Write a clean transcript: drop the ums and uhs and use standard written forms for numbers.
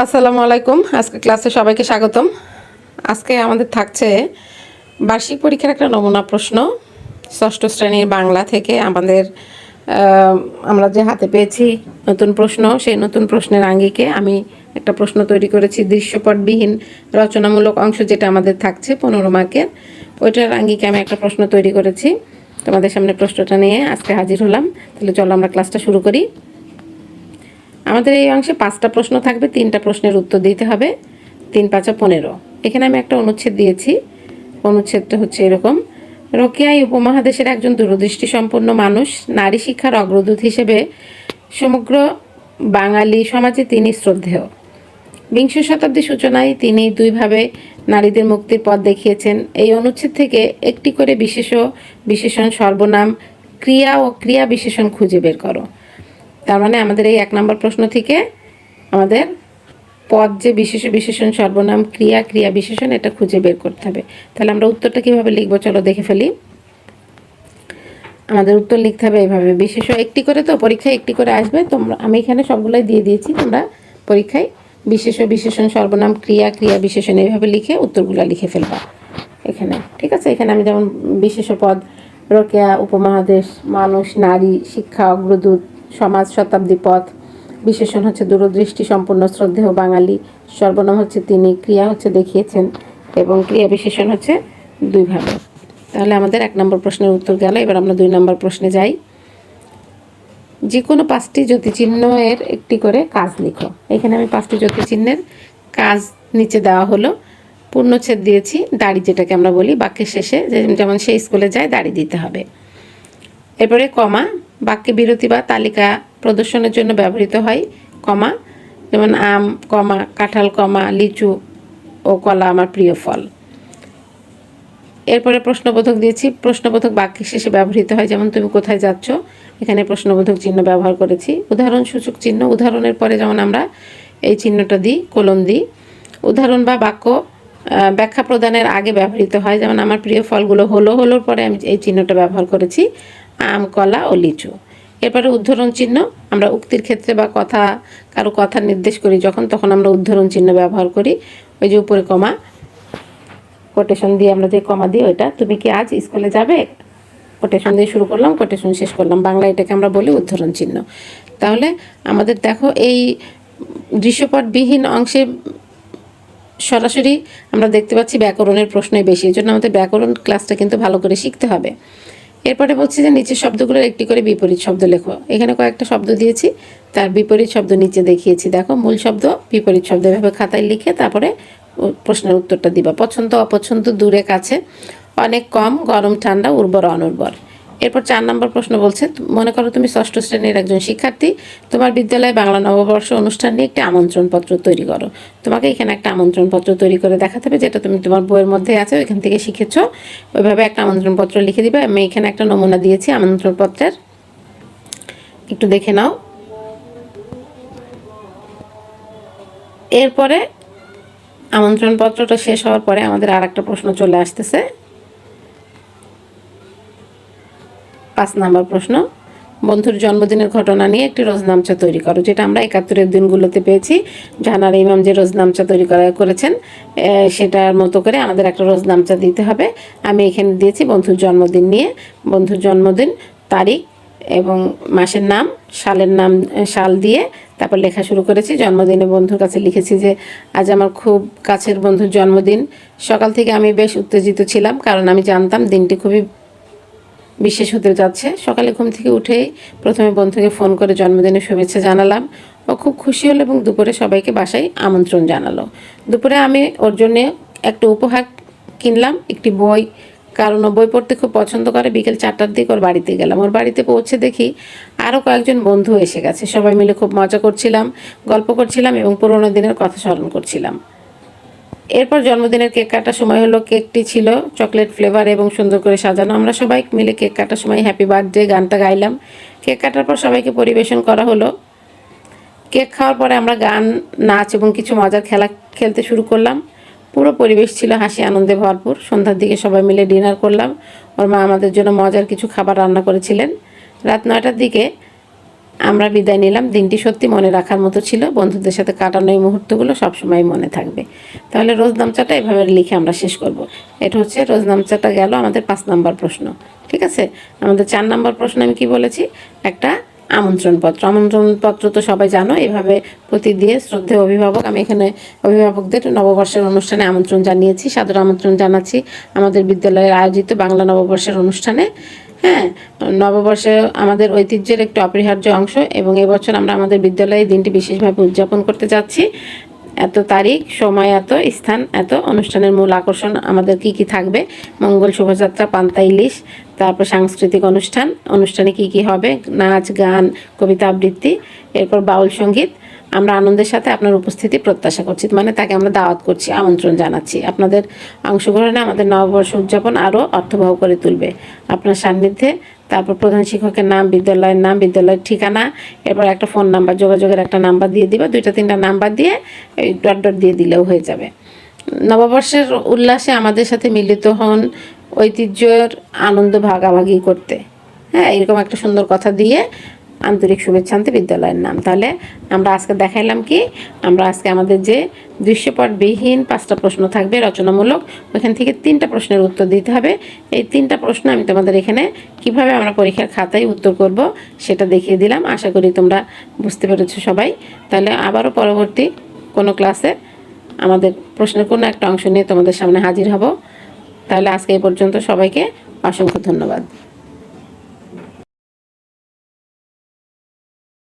আসসালামু আলাইকুম। আজকে ক্লাসে সবাইকে স্বাগতম। আজকে আমাদের থাকছে বার্ষিক পরীক্ষার একটা নমুনা প্রশ্ন, ষষ্ঠ শ্রেণীর বাংলা থেকে। আমরা যে হাতে পেয়েছি নতুন প্রশ্ন, সেই নতুন প্রশ্নের আঙ্গিকে আমি একটা প্রশ্ন তৈরি করেছি, দৃশ্যপটবিহীন রচনামূলক অংশ যেটা আমাদের থাকছে 15 মার্কের, ওইটার আঙ্গিকে আমি একটা প্রশ্ন তৈরি করেছি। তোমাদের সামনে প্রশ্নটা নিয়ে আজকে হাজির হলাম। তাহলে চলো আমরা ক্লাসটা শুরু করি। আমাদের এই অংশে 5টা প্রশ্ন থাকবে, 3টা প্রশ্নের উত্তর দিতে হবে। 3 5 15। এখানে আমি একটা অনুচ্ছেদ দিয়েছি। অনুচ্ছেদটা হচ্ছে এরকম: রোকেয়া এই উপমহাদেশের একজন দূরদৃষ্টি সম্পন্ন মানুষ, নারী শিক্ষার অগ্রদূত হিসেবে সমগ্র বাঙালি সমাজে তিনি শ্রদ্ধেয়। বিংশ শতাব্দীর সূচনায় তিনি দুইভাবে নারীদের মুক্তির পথ দেখিয়েছেন। এই অনুচ্ছেদ থেকে একটি করে বিশেষণ, সর্বনাম, ক্রিয়া ও ক্রিয়া বিশেষণ খুঁজে বের করো। তার মানে আমাদের এই 1 নম্বর প্রশ্ন থেকে আমাদের পদ যে বিশেষণ, সর্বনাম, ক্রিয়া বিশেষণ, এটা খুঁজে বের করতে হবে। তাহলে আমরা উত্তরটা কিভাবে লিখবো চলো দেখে ফেলি। আমাদের উত্তর লিখতে হবে এইভাবে: একটি করে, তো পরীক্ষায় একটি করে আসবে। আমি এখানে সবগুলোই দিয়ে দিয়েছি, তোমরা পরীক্ষায় বিশেষণ, সর্বনাম, ক্রিয়া বিশেষণ এইভাবে লিখে উত্তরগুলো লিখে ফেলবা এখানে। ঠিক আছে? এখানে আমি যেমন বিশেষ পদ রোকেয়া, উপমহাদেশ, মানুষ, নারী, শিক্ষা, অগ্রদূত, সমাজ, শতাব্দী, পথ। বিশেষণ হচ্ছে দূরদৃষ্টি সম্পন্ন শ্রদ্ধেয় বাঙালি। সর্বনাম হচ্ছে তিনি। ক্রিয়া হচ্ছে দেখিয়েছেন। এবং ক্রিয়া বিশেষণ হচ্ছে দুইভাবে। তাহলে আমাদের 1 নম্বর প্রশ্নের উত্তর গেল। এবার আমরা 2 নম্বর প্রশ্নে যাই। যে কোনো 5টি জ্যোতিচিহ্ন এর একটি করে কাজ লিখো। এখানে আমি 5টি জ্যোতিচিহ্নের কাজ নিচে দেওয়া হলো। পূর্ণচ্ছেদ দিয়েছি, দাড়ি যেটাকে আমরা বলি বাক্যের শেষে, যেমন সে স্কুলে যায় দাড়ি দিতে হবে। এরপরে কমা, বাক্যে বিরতি বা তালিকা প্রদর্শনের জন্য ব্যবহৃত হয়। কমা, যেমন আম, কমা, কাঁঠাল, কমা, লিচু ও কলা আমার প্রিয় ফল। এরপরে প্রশ্নবোধক দিয়েছি। প্রশ্নবোধক বাক্যের শেষে ব্যবহৃত হয়, যেমন তুমি কোথায় যাচ্ছ, এখানে প্রশ্নবোধক চিহ্ন ব্যবহার করেছি। উদাহরণসূচক চিহ্ন, উদাহরণের পরে যেমন আমরা এই চিহ্নটা দিই, কোলন দিই। উদাহরণ বা বাক্য ব্যাখ্যা প্রদানের আগে ব্যবহৃত হয়, যেমন আমার প্রিয় ফলগুলো হলোর পরে আমি এই চিহ্নটা ব্যবহার করেছি, আম, কলা ও লিচু। এরপরে উদ্ধরণ চিহ্ন, আমরা উক্তির ক্ষেত্রে বা কারো কথা নির্দেশ করি তখন আমরা উদ্ধরণ চিহ্ন ব্যবহার করি। ওই যে উপরে কমা, কোটেশন দিয়ে আমরা যে কমা দিই ওইটা। তুমি কি আজ স্কুলে যাবে, কোটেশন দিয়ে শুরু করলাম, কোটেশন শেষ করলাম। বাংলা এটাকে আমরা বলি উদ্ধরণ চিহ্ন। তাহলে আমাদের দেখো এই দৃশ্যপটবিহীন অংশে সরাসরি আমরা দেখতে পাচ্ছি ব্যাকরণের প্রশ্নই বেশি। এই জন্য আমাদের ব্যাকরণ ক্লাসটা কিন্তু ভালো করে শিখতে হবে। এরপরে বলছি যে নিচের শব্দগুলোর একটি করে বিপরীত শব্দ লেখো। এখানে কয়েকটা শব্দ দিয়েছি, তার বিপরীত শব্দ নিচে দেখিয়েছি। দেখো, মূল শব্দ, বিপরীত শব্দ, এভাবে খাতায় লিখে তারপরে প্রশ্নের উত্তরটা দিবা। পছন্দ, অপছন্দ, দূরে, কাছে, অনেক, কম, গরম, ঠান্ডা, উর্বর, অনুর্বর। এরপর 4 নম্বর প্রশ্ন বলছে, মনে করো তুমি 6ষ্ঠ শ্রেণীর একজন শিক্ষার্থী, তোমার বিদ্যালয়ে বাংলা নববর্ষ অনুষ্ঠান নিয়ে একটি আমন্ত্রণপত্র তৈরি করো। তোমাকে এখানে একটা আমন্ত্রণপত্র তৈরি করে দেখাতে হবে, যেটা তুমি তোমার বইয়ের মধ্যে আছে, ওইখান থেকে শিখেছো। ওইভাবে একটা আমন্ত্রণপত্র লিখে দিবে। আমি এখানে একটা নমুনা দিয়েছি আমন্ত্রণপত্রের, একটু দেখে নাও। এরপরে আমন্ত্রণপত্রটা শেষ হওয়ার পরে আমাদের আর একটা প্রশ্ন চলে আসতেছে, 5 নম্বর প্রশ্ন। বন্ধুর জন্মদিনের ঘটনা নিয়ে একটি রোজনামচা তৈরি করো, যেটা আমরা 71-এর দিনগুলোতে পেয়েছি। জাহানারা ইমাম যে রোজনামচা তৈরি করেছেন, সেটার মতো করে আমাদের একটা রোজনামচা দিতে হবে। আমি এখানে দিয়েছি বন্ধুর জন্মদিন নিয়ে, বন্ধুর জন্মদিন, তারিখ এবং মাসের নাম, সালের নাম, সাল দিয়ে তারপর লেখা শুরু করেছি। জন্মদিনে বন্ধুর কাছে লিখেছি যে আজ আমার খুব কাছের বন্ধুর জন্মদিন। সকাল থেকে আমি বেশ উত্তেজিত ছিলাম, কারণ আমি জানতাম দিনটি খুবই বিশেষ হতে যাচ্ছে। সকালে ঘুম থেকে উঠেই প্রথমে বন্ধুকে ফোন করে জন্মদিনের শুভেচ্ছা জানালাম। ও খুব খুশি হলো এবং দুপুরে সবাইকে বাসায় আমন্ত্রণ জানালো। দুপুরে আমি ওর জন্যে একটা উপহার কিনলাম, একটি বই, কারণ ও বই পড়তে খুব পছন্দ করে। বিকেল 4টার দিকে ওর বাড়িতে গেলাম। ওর বাড়িতে পৌঁছে দেখি আরও কয়েকজন বন্ধু এসে গেছে। সবাই মিলে খুব মজা করছিলাম, গল্প করছিলাম এবং পুরোনো দিনের কথা স্মরণ করছিলাম। এরপর জন্মদিনের কেক কাটার সময় হলো। কেকটি ছিল চকলেট ফ্লেভার এবং সুন্দর করে সাজানো। আমরা সবাই মিলে কেক কাটার সময় হ্যাপি বার্থডে গানটা গাইলাম। কেক কাটার পর সবাইকে পরিবেশন করা হলো। কেক খাওয়ার পরে আমরা গান, নাচ এবং কিছু মজার খেলা খেলতে শুরু করলাম। পুরো পরিবেশ ছিল হাসি আনন্দে ভরপুর। সন্ধ্যার দিকে সবাই মিলে ডিনার করলাম। ওর মা আমাদের জন্য মজার কিছু খাবার রান্না করেছিলেন। রাত 9টার দিকে আমরা বিদায় নিলাম। দিনটি সত্যি মনে রাখার মতো ছিল। বন্ধুদের সাথে কাটানো এই মুহূর্তগুলো সবসময় মনে থাকবে। তাহলে রোজনামচাটা এভাবে লিখে আমরা শেষ করব। এটা হচ্ছে রোজনামচাটা গেল আমাদের 5 নম্বর প্রশ্ন। ঠিক আছে, আমাদের 4 নম্বর প্রশ্ন আমি কি বলেছি, একটা আমন্ত্রণপত্র। আমন্ত্রণপত্র তো সবাই জানো, এভাবে প্রতি দিয়ে শ্রদ্ধেয় অভিভাবক, আমি এখানে অভিভাবকদের নববর্ষের অনুষ্ঠানে আমন্ত্রণ জানিয়েছি, সাদর আমন্ত্রণ জানাচ্ছি আমাদের বিদ্যালয়ের আয়োজিত বাংলা নববর্ষের অনুষ্ঠানে। হ্যাঁ, নববর্ষে আমাদের ঐতিহ্যের একটি অপরিহার্য অংশ, এবং এবছর আমরা আমাদের বিদ্যালয়ে দিনটি বিশেষভাবে উদযাপন করতে যাচ্ছি। এত তারিখ, সময়, এত স্থান, এত অনুষ্ঠানের মূল আকর্ষণ আমাদের কি কি থাকবে, মঙ্গল শোভাযাত্রা, পান্তা ইলিশ, তারপর সাংস্কৃতিক অনুষ্ঠানে কি কি হবে, নাচ, গান, কবিতা আবৃত্তি, এরপর বাউল সঙ্গীত। আমরা আনন্দের সাথে আপনার উপস্থিতি প্রত্যাশা করছি, মানে তাকে আমরা দাওয়াত করছি, আমন্ত্রণ জানাচ্ছি। আপনাদের অংশগ্রহণে আমাদের নববর্ষ উদযাপন আরও অর্থবহ করে তুলবে। আপনার সান্নিধ্যে, তারপর প্রধান শিক্ষকের নাম, বিদ্যালয়ের নাম, বিদ্যালয়ের ঠিকানা, এরপর একটা ফোন নাম্বার, যোগাযোগের একটা নাম্বার দিয়ে দিবা, 2-3টা নাম্বার দিয়ে এই ডট ডট দিয়ে দিলেও হয়ে যাবে। নববর্ষের উল্লাসে আমাদের সাথে মিলিত হন, ঐতিহ্যের আনন্দ ভাগাভাগি করতে। হ্যাঁ, এরকম একটা সুন্দর কথা দিয়ে আন্তরিক শুভেচ্ছান্তে বিদ্যালয়ের নাম। তাহলে আমরা আজকে দেখাইলাম কি, আমরা আজকে আমাদের যে দৃশ্যপটবিহীন 5টা প্রশ্ন থাকবে রচনামূলক, ওইখান থেকে 3টা প্রশ্নের উত্তর দিতে হবে। এই 3টা প্রশ্ন আমি তোমাদের এখানে কিভাবে আমরা পরীক্ষার খাতায় উত্তর করব সেটা দেখিয়ে দিলাম। আশা করি তোমরা বুঝতে পেরেছো সবাই। তাহলে আবারও পরবর্তী কোনো ক্লাসে আমাদের প্রশ্নের কোনো একটা অংশ নিয়ে তোমাদের সামনে হাজির হব। তাহলে আজকে এই পর্যন্ত, সবাইকে অসংখ্য ধন্যবাদ।